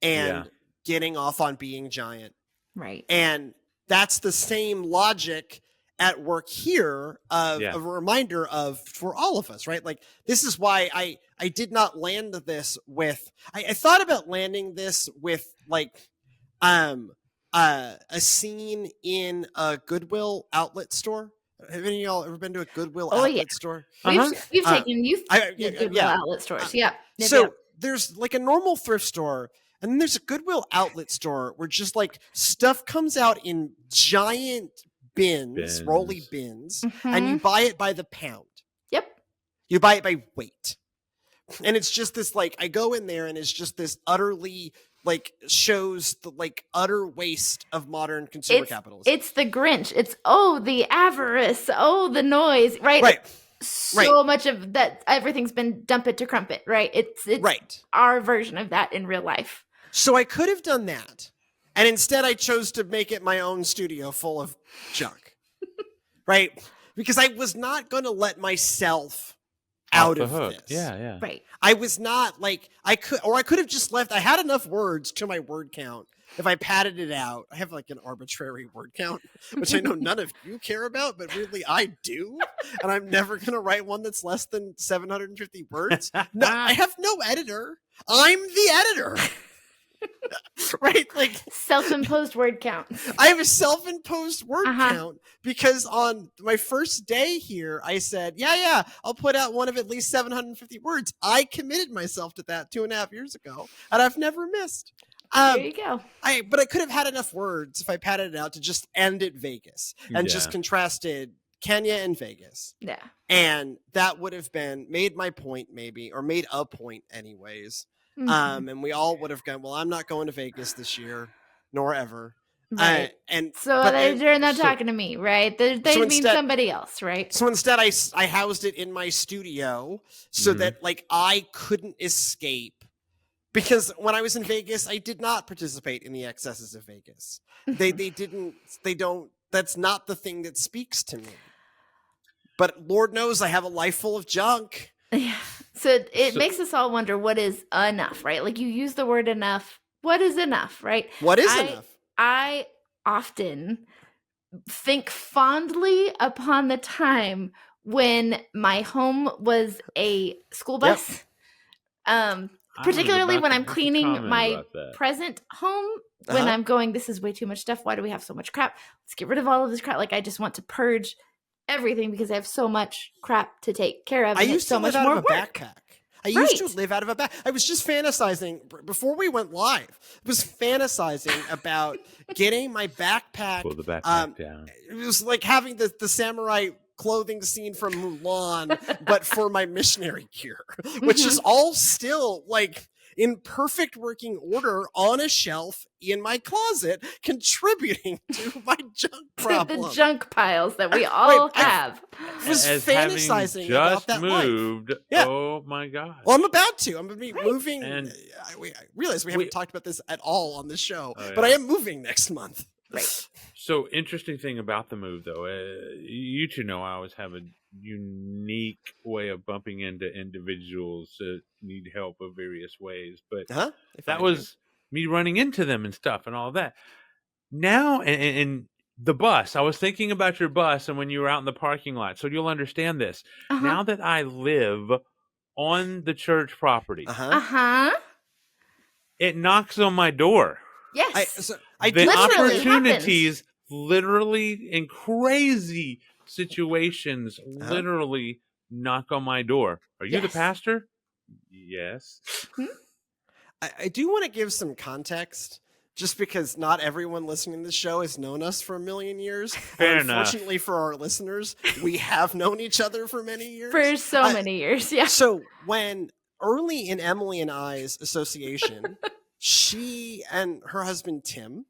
and getting off on being giant. Right. And that's the same logic at work here of a reminder of for all of us, right? Like this is why I did not land this with I thought about landing this with like a scene in a Goodwill outlet store. Have any of y'all ever been to a Goodwill outlet store? We've taken youth Goodwill outlet stores. So there's like a normal thrift store, and then there's a Goodwill outlet store where just like stuff comes out in giant bins, rolly bins, and you buy it by the pound. Yep. You buy it by weight. And it's just this like, I go in there and it's just this utterly like shows the like utter waste of modern consumer capitalism. It's the Grinch. It's, the avarice. the noise. Right. Right. So much of that, everything's been dump it to crumpet, right? It's our version of that in real life. So I could have done that. And instead I chose to make it my own studio full of junk. Right? Because I was not going to let myself out of this. Yeah. Right. I was not like, I could have just left. I had enough words to my word count. If I padded it out, I have like an arbitrary word count, which I know none of you care about, but really I do. And I'm never going to write one that's less than 750 words. No, I have no editor. I'm the editor. right? Like self-imposed word count. I have a self-imposed word count because on my first day here, I said, yeah, I'll put out one of at least 750 words. I committed myself to that 2.5 years ago, and I've never missed. There you go. But I could have had enough words if I padded it out to just end at Vegas and just contrasted Kenya and Vegas. Yeah. And that would have made my point maybe, or made a point anyways. And we all would have gone, well, I'm not going to Vegas this year, nor ever. Right. They're not talking to me, right? They mean somebody else, right? So instead I housed it in my studio so that like I couldn't escape. Because when I was in Vegas, I did not participate in the excesses of Vegas. They don't, that's not the thing that speaks to me. But Lord knows I have a life full of junk. Yeah. So it makes us all wonder what is enough, right? Like you use the word enough. What is enough, right? What is enough? I often think fondly upon the time when my home was a school bus. Yep. Particularly when I'm cleaning my present home, when I'm going, this is way too much stuff. Why do we have so much crap? Let's get rid of all of this crap. Like I just want to purge everything because I have so much crap to take care of. I used to live out of a backpack. I used to live out of a backpack. I was just fantasizing before we went live. I was fantasizing about getting my backpack. Pull the backpack down. It was like having the samurai clothing scene from Mulan, but for my missionary gear, which is all still like in perfect working order on a shelf in my closet, contributing to my junk problem. The junk piles that we all have. I was fantasizing about that moved. Life. Yeah. Oh my God. Well, I'm about to. I'm going to be moving. And I realize we haven't talked about this at all on this show, but I am moving next month. Right. So interesting thing about the move, though, you two know I always have a unique way of bumping into individuals that need help of various ways. But that was me running into them and stuff and all that. Now, and the bus, I was thinking about your bus and when you were out in the parking lot, so you'll understand this. Now that I live on the church property, it knocks on my door. Yes. The opportunities literally in crazy situations literally knock on my door. Are you the pastor? Yes. I do want to give some context just because not everyone listening to the show has known us for a million years. Unfortunately for our listeners, we have known each other for many years. For so many years, yeah. So when early in Emily and I's association, she and her husband, Tim,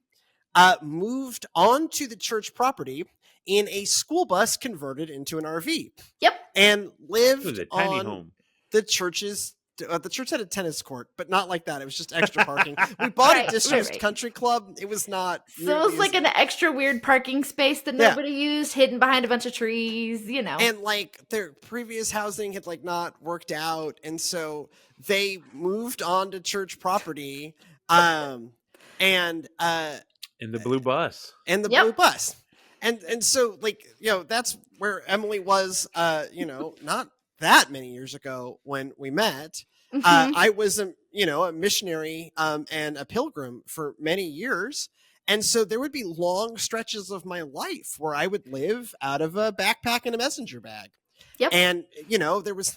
moved onto the church property in a school bus converted into an RV. Yep. And lived it was a tiny on home. The church's. The church had a tennis court, but not like that. It was just extra parking. We bought a disused country club. It was not. So it was like an extra weird parking space that nobody used, hidden behind a bunch of trees, you know. And like their previous housing had like not worked out. And so they moved onto church property. In the blue bus. And the blue bus. And so like, you know, that's where Emily was, not that many years ago when we met. I was a missionary and a pilgrim for many years. And so there would be long stretches of my life where I would live out of a backpack and a messenger bag. Yep. And, there was,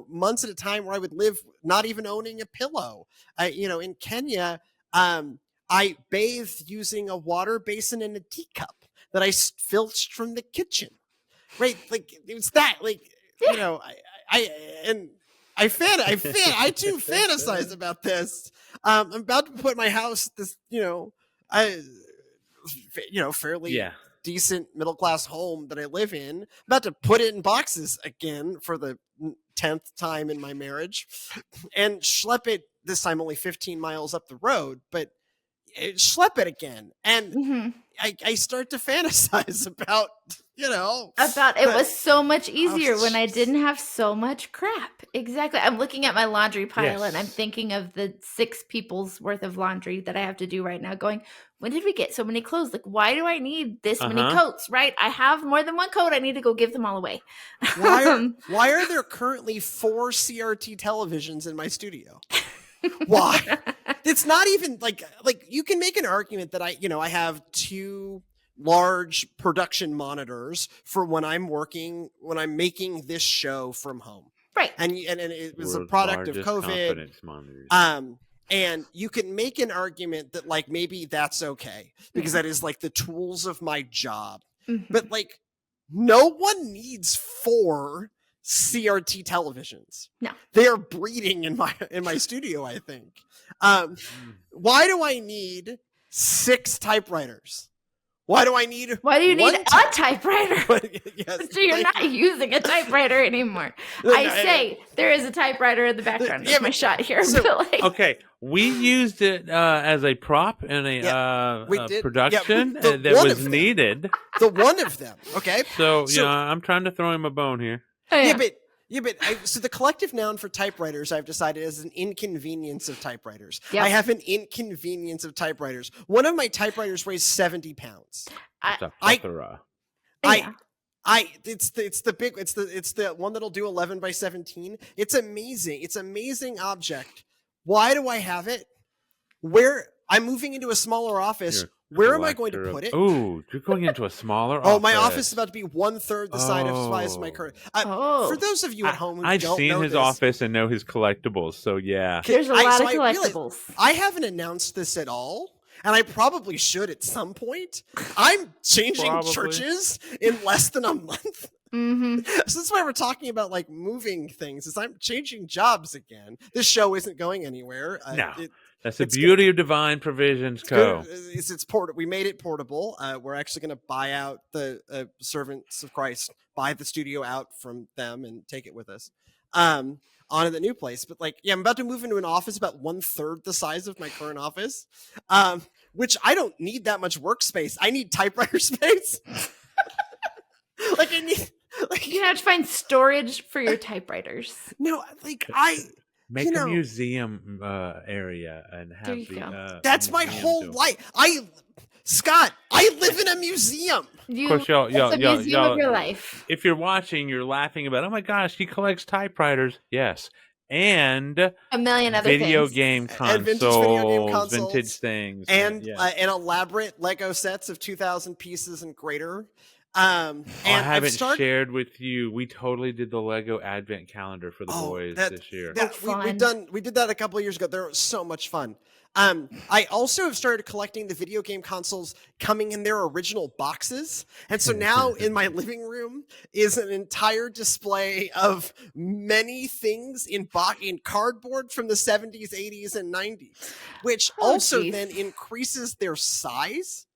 months at a time where I would live not even owning a pillow. In Kenya, I bathed using a water basin and a teacup that I filched from the kitchen. Right? Like it was that, like, I too fantasize about this. I'm about to put my house, fairly decent middle class home that I live in. I'm about to put it in boxes again for the 10th time in my marriage, and schlep it this time only 15 miles up the road, but schlep it again, and I start to fantasize about. It was so much easier when I didn't have so much crap. Exactly. I'm looking at my laundry pile and I'm thinking of the 6 people's worth of laundry that I have to do right now going, when did we get so many clothes? Like, why do I need this many coats, right? I have more than one coat. I need to go give them all away. Why are there currently 4 CRT televisions in my studio? Why? It's not even like you can make an argument that I have 2 large production monitors for when I'm making this show from home. Right. And it was a product of COVID. And you can make an argument that like maybe that's okay because that is like the tools of my job. Mm-hmm. But like no one needs 4 CRT televisions. No. They are breeding in my studio, I think. Why do I need 6 typewriters? Why do you need a typewriter? Yes, so you're not using a typewriter anymore. There is a typewriter in the background of my shot here. Okay, we used it as a prop in a production that was needed. The one of them, okay? So I'm trying to throw him a bone here. So the collective noun for typewriters, I've decided, is an inconvenience of typewriters. Yep. I have an inconvenience of typewriters. One of my typewriters weighs 70 pounds. It's the one that'll do 11 by 17. It's amazing. It's an amazing object. Why do I have it? I'm moving into a smaller office. Where am I going to put it? Oh, you're going into a smaller office. Oh, my office is about to be 1/3 the size of my current. For those of you at home who I've don't seen know his office and know his collectibles, so yeah. There's a lot of collectibles. I haven't announced this at all, and I probably should at some point. I'm changing churches in less than a month. Mm-hmm. So that's why we're talking about like moving things. Is I'm changing jobs again. This show isn't going anywhere. No. That's the beauty of Divine Provisions Co. It's portable. We made it portable. We're actually going to buy out the Servants of Christ, buy the studio out from them, and take it with us onto the new place. But I'm about to move into an office about 1/3 the size of my current office, which I don't need that much workspace. I need typewriter space. You have to find storage for your typewriters. No, Make a museum area and have that's my whole life. Scott, I live in a museum. Of course, y'all, museum of your life. If you're watching, you're laughing about, oh my gosh, he collects typewriters. Yes. And a million other video game consoles, vintage things. And elaborate Lego sets of 2,000 pieces and greater. And I haven't shared with you. We totally did the Lego Advent calendar for the boys this year. We did that a couple of years ago. They're so much fun. I also have started collecting the video game consoles coming in their original boxes. And so now in my living room is an entire display of many things in cardboard from the 70s, 80s, and 90s, which then increases their size,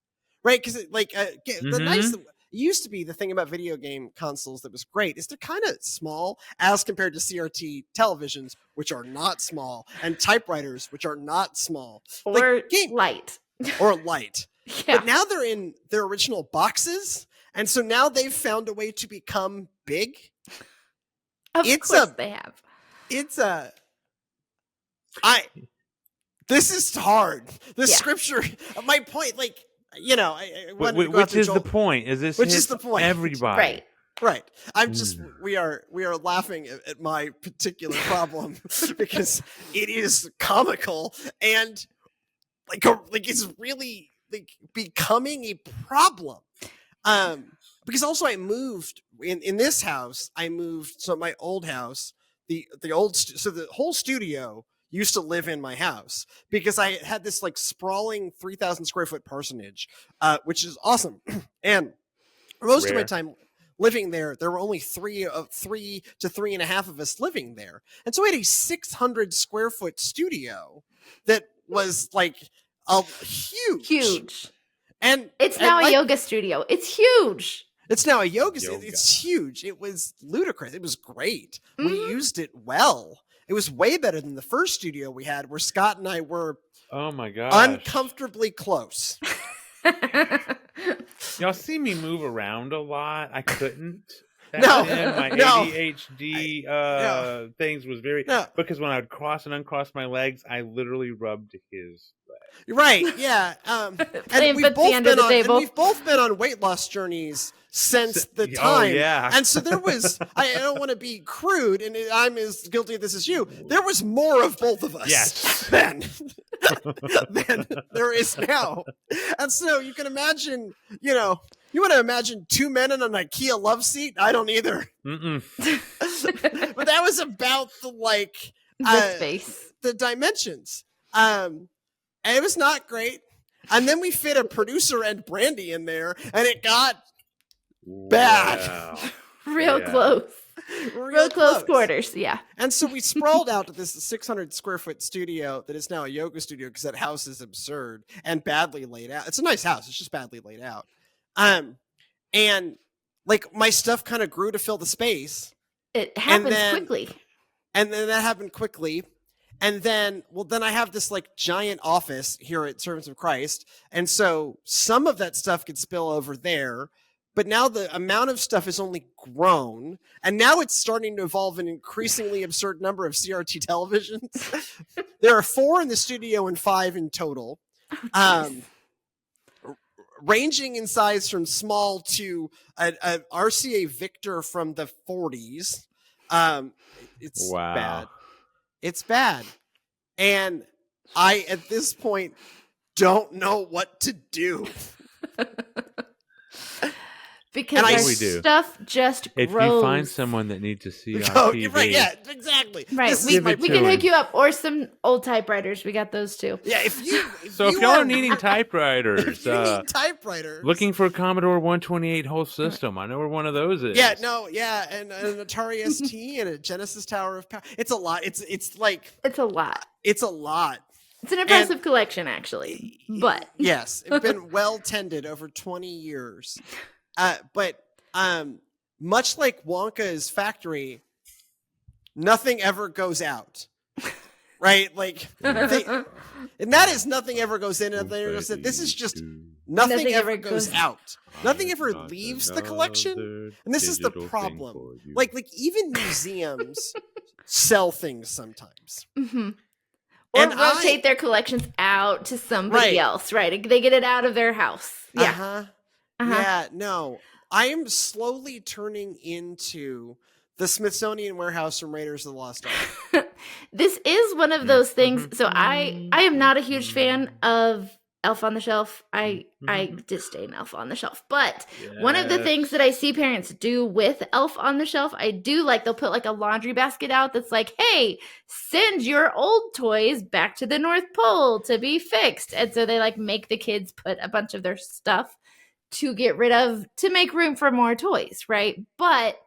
right? Because the nice... used to be the thing about video game consoles that was great is they're kind of small as compared to CRT televisions, which are not small, and typewriters, which are not small. Or light. Or light. Yeah. But now they're in their original boxes, and so now they've found a way to become big. Of course they have. This is hard. The scripture, my point, which is the point? Is the point? Everybody, right? I'm just we are laughing at my particular problem because it is comical and it's really becoming a problem. Because also I moved in this house. So my old house, the whole studio used to live in my house because I had this sprawling 3,000 square foot parsonage, which is awesome. And most of my time living there were only 3 to 3.5 of us living there. And so I had a 600 square foot studio that was huge. And it's now a yoga studio. It's huge. It's now a yoga studio. It's huge. It was ludicrous. It was great. Mm-hmm. We used it well. It was way better than the first studio we had where Scott and I were uncomfortably close. Y'all see me move around a lot. I couldn't. back then, my ADHD things was very because when I would cross and uncross my legs, I literally rubbed his leg. Right? Yeah. And we've both been on weight loss journeys since the time. Oh, yeah. And so there was. I don't want to be crude, and I'm as guilty of this as you. There was more of both of us then than there is now. And so you can imagine, you want to imagine two men in an IKEA love seat? I don't either. But that was about the space, the dimensions. And it was not great. And then we fit a producer and Brandy in there, and it got bad. Wow. Real close. Real close quarters, yeah. And so we sprawled out to this 600 square foot studio that is now a yoga studio because that house is absurd and badly laid out. It's a nice house. It's just badly laid out. And my stuff kind of grew to fill the space. It happens quickly. And then that happened quickly. And then I have this giant office here at Servants of Christ. And so some of that stuff could spill over there. But now the amount of stuff has only grown, and now it's starting to evolve an increasingly absurd number of CRT televisions. There are 4 in the studio and 5 in total, ranging in size from small to a RCA Victor from the 40s. It's bad. It's bad. And I, at this point, don't know what to do. Because stuff just grows. If you find someone that needs to see on TV. Right, yeah, exactly. Right, we can hook you up. Or some old typewriters. We got those too. Yeah, if y'all are needing typewriters. If you need typewriters. Looking for a Commodore 128 whole system. I know where one of those is. Yeah, and an Atari ST and a Genesis Tower of Power. It's a lot. It's a lot. It's a lot. It's an impressive collection, actually. But yes, it's been well tended over 20 years. But much like Wonka's factory, nothing ever goes out, right? And that is nothing ever goes in. This is just nothing ever goes out. Nothing ever leaves the collection. And this is the problem. Like even museums sell things sometimes. Mm-hmm. Or rotate their collections out to somebody else, right? They get it out of their house. Yeah. Uh-huh. Yeah, no. I am slowly turning into the Smithsonian Warehouse from Raiders of the Lost Ark. This is one of those things. So I am not a huge fan of Elf on the Shelf. I disdain Elf on the Shelf. But one of the things that I see parents do with Elf on the Shelf, I do they'll put a laundry basket out that's hey, send your old toys back to the North Pole to be fixed. And so they make the kids put a bunch of their stuff to get rid of, to make room for more toys, right? But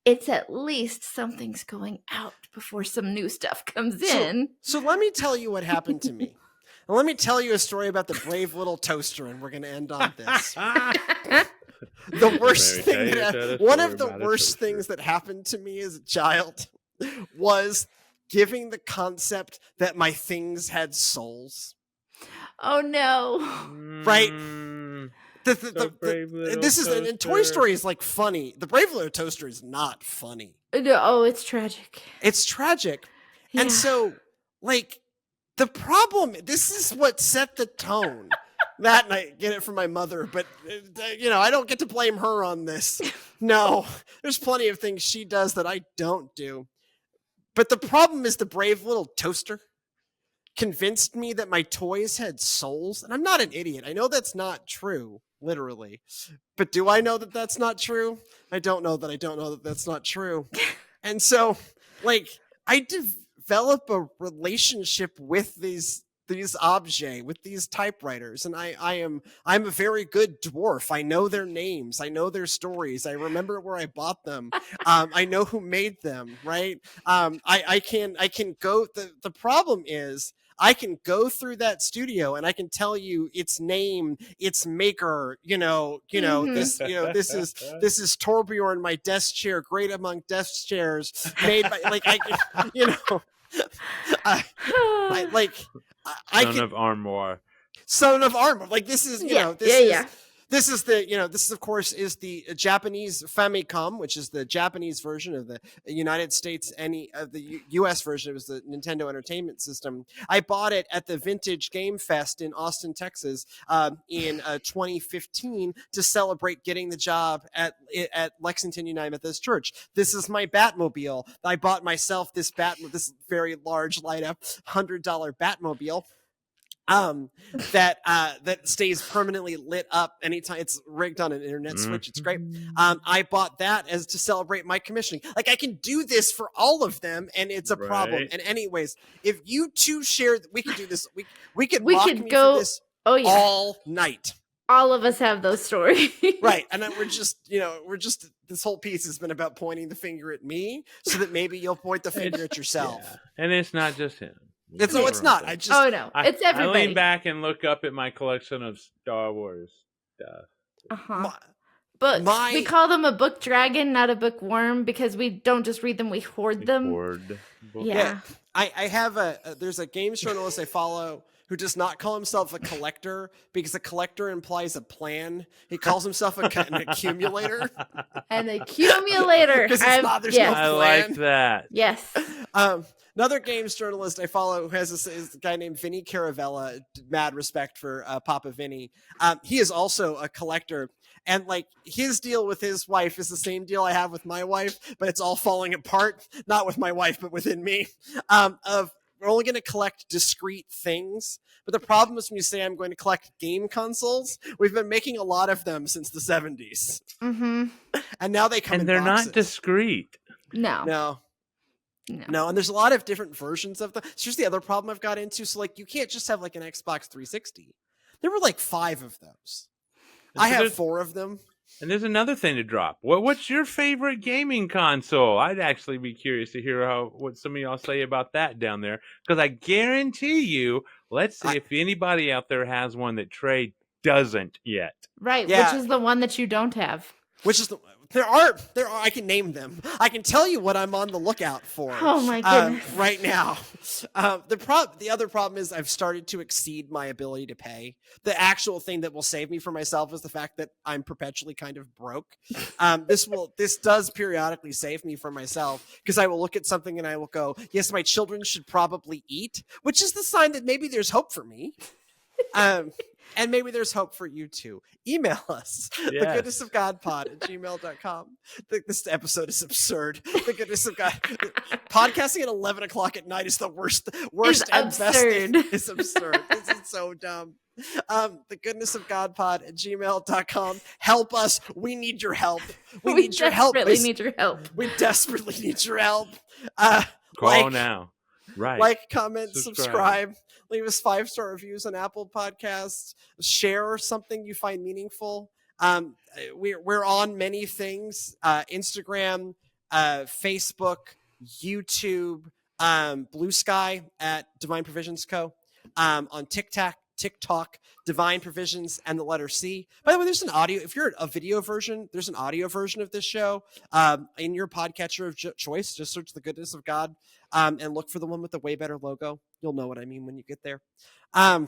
it's at least something's going out before some new stuff comes in. So let me tell you what happened to me. And let me tell you a story about the brave little toaster, and we're going to end on this. The worst thing one of the worst things that happened to me as a child was giving the concept that my things had souls. Oh no. Right? This is and Toy Story is funny. The Brave Little Toaster is not funny. No, it's tragic. It's tragic. Yeah. And so the problem, this is what set the tone. That, and I get it from my mother, but I don't get to blame her on this. No, there's plenty of things she does that I don't do. But the problem is the Brave Little Toaster convinced me that my toys had souls. And I'm not an idiot. I know that's not true, literally. But do I know that that's not true? I don't know that I don't know that that's not true. And so, I develop a relationship with these objets, with these typewriters. And I'm a very good dwarf. I know their names. I know their stories. I remember where I bought them. I know who made them, right? I can go, the problem is, I can go through that studio and I can tell you its name, its maker, this is Torbjorn, my desk chair, great among desk chairs, made by Son of Armoire. Son of Armoire. This is, This is this of course is the Japanese Famicom, which is the Japanese version of the United States, the US version was the Nintendo Entertainment System. I bought it at the Vintage Game Fest in Austin, Texas, in 2015 to celebrate getting the job at Lexington United Methodist Church. This is my Batmobile. I bought myself this very large light up $100 Batmobile. That stays permanently lit up anytime. It's rigged on an internet switch. It's great. I bought that as to celebrate my commissioning. Like, I can do this for all of them, and it's a problem. And anyways, if you two share, we can do this. We could go for this all night. All of us have those stories. Right. And then we're just, this whole piece has been about pointing the finger at me so that maybe you'll point the finger at yourself. Yeah. And it's not just him. It's not. It's everybody. I lean back and look up at my collection of Star Wars stuff. Books. We call them a book dragon, not a bookworm, because we don't just read them; we hoard them. Yeah. I have there's a games journalist I follow who does not call himself a collector because a collector implies a plan. He calls himself an accumulator. An accumulator. Because there's no plan. I like that. Yes. Another games journalist I follow who is a guy named Vinny Caravella. Mad respect for Papa Vinny. He is also a collector. And like his deal with his wife is the same deal I have with my wife, but it's all falling apart. Not with my wife, but within me. We're only going to collect discrete things. But the problem is when you say I'm going to collect game consoles, we've been making a lot of them since the 70s. Mm-hmm. And now they come in they're boxes. Not discrete. No, and there's a lot of different versions of them. It's just the other problem I've got into. So like you can't just have like an Xbox 360. There were like 5 of those. I have 4 of them. And there's another thing to drop. What's your favorite gaming console? I'd actually be curious to hear what some of y'all say about that down there. Because I guarantee you, let's see if anybody out there has one that Trey doesn't yet. Right, which is the one that you don't have. There are. I can name them. I can tell you what I'm on the lookout for. Oh my goodness! Right now, the other problem is I've started to exceed my ability to pay. The actual thing that will save me for myself is the fact that I'm perpetually kind of broke. This does periodically save me for myself because I will look at something and I will go, yes, my children should probably eat, which is the sign that maybe there's hope for me. And maybe there's hope for you too. Email us, thegoodnessofgodpod@gmail.com. This episode is absurd. The goodness of God. Podcasting at 11 o'clock at night is the worst and absurd. best thing. It's absurd. This is so dumb. thegoodnessofgodpod@gmail.com. Help us. We need your help. We need your help. We desperately need your help. We desperately need your help. Call now. Right. Like, comment, subscribe. Leave us 5-star reviews on Apple Podcasts. Share something you find meaningful. We're on many things: Instagram, Facebook, YouTube, Blue Sky at Divine Provisions Co. On TikTok, Divine Provisions and the letter C. By the way, there's an audio. If you're a video version, there's an audio version of this show in your podcatcher of choice. Just search The Goodness of God and look for the one with the way better logo. You'll know what I mean when you get there. And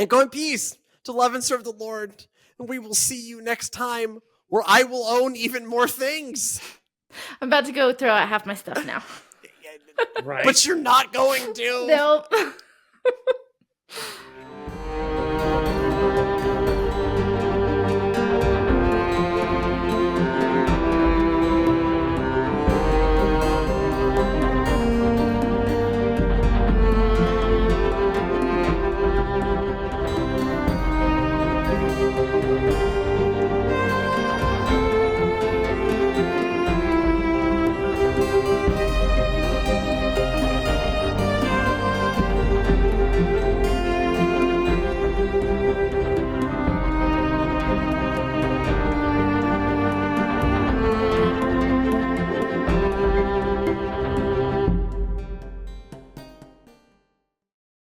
go in peace to love and serve the Lord. And we will see you next time where I will own even more things. I'm about to go throw out half my stuff now. Right. But you're not going to. Nope.